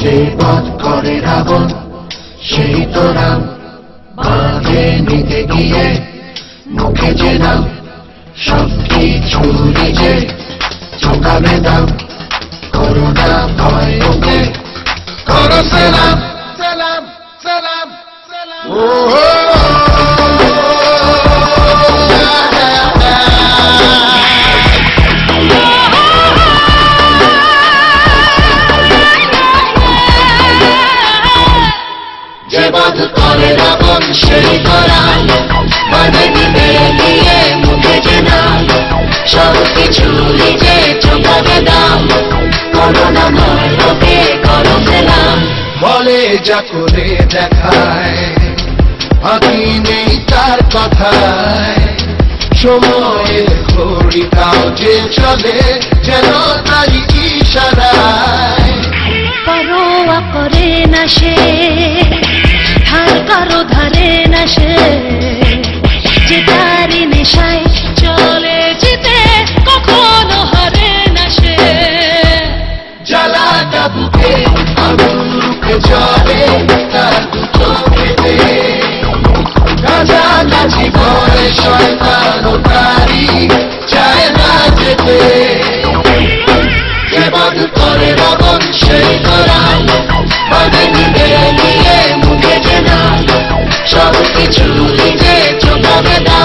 যে বধ করে রাবণ সেই তো রাম, বাঁধে নিতে গিয়ে মুখে যে নাম, সবকিছু নিজে চোখাবে দাম, করোনা ভয় ওকে করো সালাম সালাম সালাম সালাম। যে বধ করে রাবণ সেই তো রাম, বাঁধে নিতে গিয়ে মুখে যে নাম, সবকিছু নিজে চোখাবে দাম, করোনা ভয় ওকে করো সালাম। বলে যা করে দেখায় বাকি নেই তার কথায়, সময়ের ঘড়িটাও যে চলে যেন তাই ইশারায়। পরোয়া করে না সে, ধার কারো ধারে না সে, যে তারি নেশায় চলে যেতে কখনো হারে না সে। জ্বালাটা বুকে আগুন রুখে জ্বলে তার দুটো পেটে, কাছাকাছি করে শয়তান ও তারি চায় না যেতে। যে বধ করে রাবণ সেই তো রাম, বাঁধে নিতে গিয়ে মুখে যে নাম, সবকিছু নিজে চোখাবে দাম।